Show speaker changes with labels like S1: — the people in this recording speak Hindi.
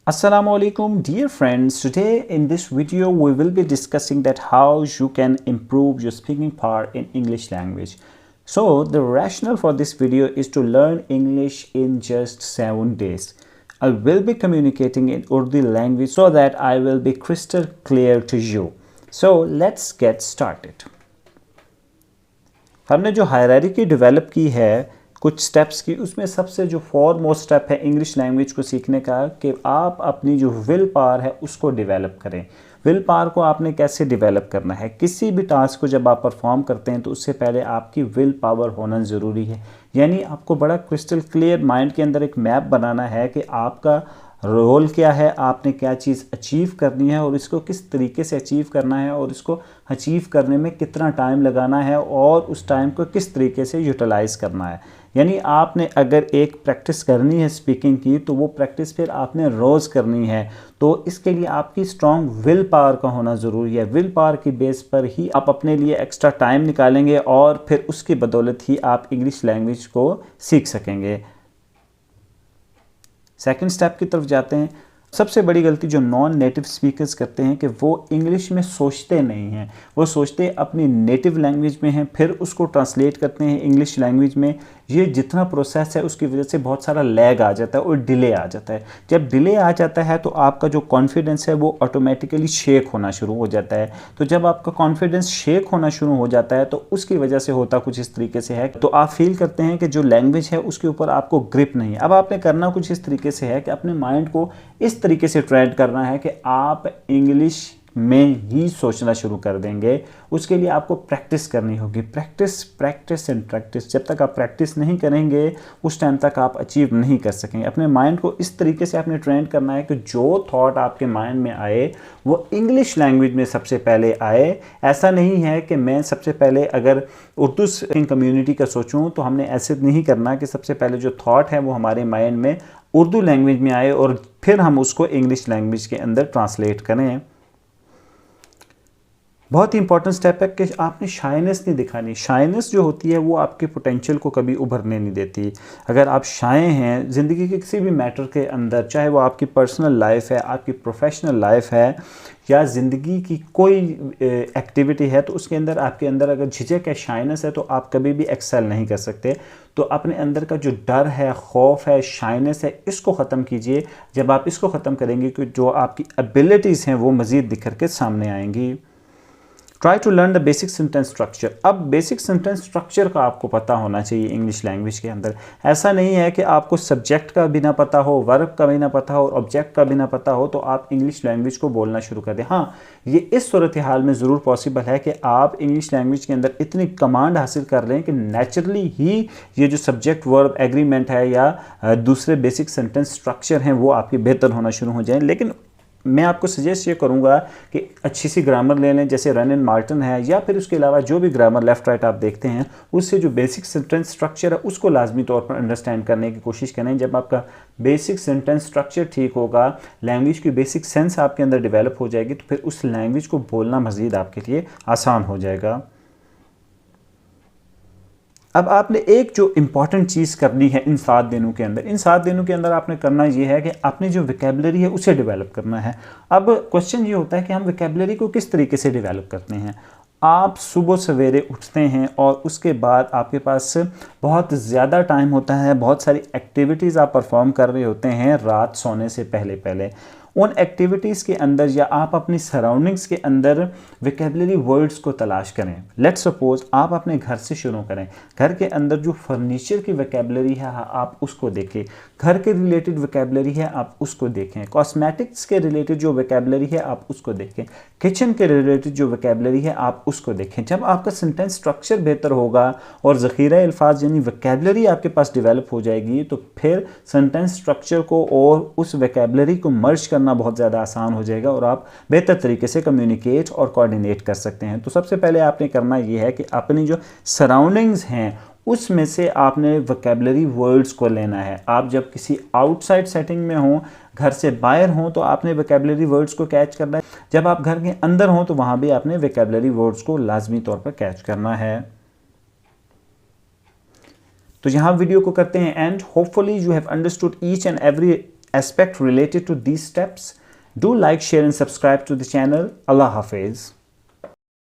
S1: Assalamu alaikum dear friends. Today in this video we will be discussing that how you can improve your speaking power in English language. So the rationale for this video is to learn English in just 7 days. I will be communicating in Urdu language so that I will be crystal clear to you. So let's get started. हमने जो हायरार्की डेवलप की है कुछ स्टेप्स की, उसमें सबसे जो फॉरमोस्ट स्टेप है इंग्लिश लैंग्वेज को सीखने का कि आप अपनी जो विल पावर है उसको डेवलप करें। विल पावर को आपने कैसे डेवलप करना है? किसी भी टास्क को जब आप परफॉर्म करते हैं तो उससे पहले आपकी विल पावर होना ज़रूरी है। यानी आपको बड़ा क्रिस्टल क्लियर माइंड के अंदर एक मैप बनाना है कि आपका रोल क्या है, आपने क्या चीज़ अचीव करनी है और इसको किस तरीके से अचीव करना है और इसको अचीव करने में कितना टाइम लगाना है और उस टाइम को किस तरीके से यूटिलाइज़ करना है। यानी आपने अगर एक प्रैक्टिस करनी है स्पीकिंग की तो वो प्रैक्टिस फिर आपने रोज़ करनी है। तो इसके लिए आपकी स्ट्रॉन्ग विल पावर का होना ज़रूरी है। विल पावर की बेस पर ही आप अपने लिए एक्स्ट्रा टाइम निकालेंगे और फिर उसकी बदौलत ही आप इंग्लिश लैंग्वेज को सीख सकेंगे। सेकंड स्टेप की तरफ जाते हैं। सबसे बड़ी गलती जो नॉन नेटिव स्पीकर्स करते हैं कि वो इंग्लिश में सोचते नहीं हैं, वो सोचते अपनी नेटिव लैंग्वेज में हैं, फिर उसको ट्रांसलेट करते हैं इंग्लिश लैंग्वेज में। ये जितना प्रोसेस है उसकी वजह से बहुत सारा लैग आ जाता है और डिले आ जाता है। जब डिले आ जाता है तो आपका जो कॉन्फिडेंस है वो ऑटोमेटिकली शेक होना शुरू हो जाता है। तो जब आपका कॉन्फिडेंस शेक होना शुरू हो जाता है तो उसकी वजह से होता कुछ इस तरीके से है, तो आप फील करते हैं कि जो लैंग्वेज है उसके ऊपर आपको ग्रिप नहीं है। अब आपने करना कुछ इस तरीके से है कि अपने माइंड को इस तरीके से ट्रेन करना है कि आप इंग्लिश में ही सोचना शुरू कर देंगे। उसके लिए आपको प्रैक्टिस करनी होगी। Practice practice and practice. जब तक आप प्रैक्टिस नहीं करेंगे उस टाइम तक आप अचीव नहीं कर सकेंगे। अपने माइंड को इस तरीके से आपने ट्रेन करना है कि जो थॉट आपके माइंड में आए वो इंग्लिश लैंग्वेज में सबसे पहले आए। ऐसा नहीं है कि मैं सबसे पहले अगर उर्दू स्पीकिंग कम्युनिटी का सोचूं तो हमने ऐसे नहीं करना कि सबसे पहले जो थॉट है वो हमारे माइंड में उर्दू लैंग्वेज में आए और फिर हम उसको इंग्लिश लैंग्वेज के अंदर ट्रांसलेट करें। बहुत ही इंपॉर्टेंट स्टेप है कि आपने शायनेस नहीं दिखानी। शायनेस जो होती है वो आपके पोटेंशियल को कभी उभरने नहीं देती। अगर आप शाय हैं ज़िंदगी के किसी भी मैटर के अंदर, चाहे वो आपकी पर्सनल लाइफ है, आपकी प्रोफेशनल लाइफ है या ज़िंदगी की कोई एक्टिविटी है, तो उसके अंदर आपके अंदर अगर झिझक है, शायनेस है, तो आप कभी भी एक्सेल नहीं कर सकते। तो अपने अंदर का जो डर है, खौफ है, शायनेस है, इसको ख़त्म कीजिए। जब आप इसको ख़त्म करेंगे कि जो आपकी एबिलिटीज़ हैं वो मज़ीद दिखर के सामने आएंगी। Try to learn the basic sentence structure. अब बेसिक सेंटेंस स्ट्रक्चर का आपको पता होना चाहिए इंग्लिश लैंग्वेज के अंदर। ऐसा नहीं है कि आपको सब्जेक्ट का भी ना पता हो, वर्ब का भी ना पता हो और ऑब्जेक्ट का भी ना पता हो तो आप इंग्लिश लैंग्वेज को बोलना शुरू कर दें। हाँ, ये इस सूरत हाल में ज़रूर पॉसिबल है कि आप इंग्लिश लैंग्वेज के अंदर इतनी कमांड हासिल कर लें कि नेचुरली ही ये जो सब्जेक्ट वर्ब एग्रीमेंट है या दूसरे बेसिक सेंटेंस स्ट्रक्चर हैं वो आपके बेहतर होना शुरू हो जाएँ। लेकिन मैं आपको सजेस्ट ये करूँगा कि अच्छी सी ग्रामर ले लें, जैसे रन एंड मार्टिन है, या फिर उसके अलावा जो भी ग्रामर लेफ़्ट राइट आप देखते हैं उससे जो बेसिक सेंटेंस स्ट्रक्चर है उसको लाजमी तौर पर अंडरस्टैंड करने की कोशिश करें। जब आपका बेसिक सेंटेंस स्ट्रक्चर ठीक होगा, लैंग्वेज की बेसिक सेंस आपके अंदर डेवलप हो जाएगी, तो फिर उस लैंग्वेज को बोलना मज़ीद आपके लिए आसान हो जाएगा। अब आपने एक जो इम्पॉर्टेंट चीज़ करनी है इन 7 दिनों के अंदर, इन 7 दिनों के अंदर आपने करना ये है कि अपनी जो वोकैबुलरी है उसे डेवलप करना है। अब क्वेश्चन ये होता है कि हम वोकैबुलरी को किस तरीके से डेवलप करते हैं। आप सुबह सवेरे उठते हैं और उसके बाद आपके पास बहुत ज़्यादा टाइम होता है, बहुत सारी एक्टिविटीज़ आप परफॉर्म कर रहे होते हैं रात सोने से पहले पहले। उन एक्टिविटीज़ के अंदर या आप अपनी सराउंडिंग्स के अंदर वोकैबुलरी वर्ड्स को तलाश करें। लेट्स सपोज आप अपने घर से शुरू करें। घर के अंदर जो फर्नीचर की वोकैबुलरी है आप उसको देखें, घर के रिलेटेड वोकैबुलरी है आप उसको देखें, कॉस्मेटिक्स के रिलेटेड जो वोकैबुलरी है आप उसको देखें, किचन के रिलेटेड जो वोकैबुलरी है आप उसको देखें। जब आपका सेंटेंस स्ट्रक्चर बेहतर होगा और ज़ख़ीरा अल्फाज यानी वोकैबुलरी आपके पास डेवलप हो जाएगी तो फिर सेंटेंस स्ट्रक्चर को और उस वोकैबुलरी को मर्ज करना बहुत ज़्यादा आसान हो जाएगा और आप बेहतर तरीके से कम्युनिकेट और कोऑर्डिनेट कर सकते हैं। तो सबसे पहले आपने करना ये है कि अपनी जो सराउंडिंग्स हैं उसमें से आपने वोकैबुलरी वर्ड्स को लेना है। आप जब किसी आउटसाइड सेटिंग में हों, घर से बाहर हों, तो आपने वोकैबुलरी वर्ड्स को कैच करना है। जब आप घर के अंदर हों तो वहाँ भी आपने वोकैबुलरी वर्ड्स को लाजमी तौर पर कैच करना है। तो यहाँ वीडियो को करते हैं and hopefully you have understood each and every aspect related to these steps, do like, share and subscribe to the channel. Allah Hafiz.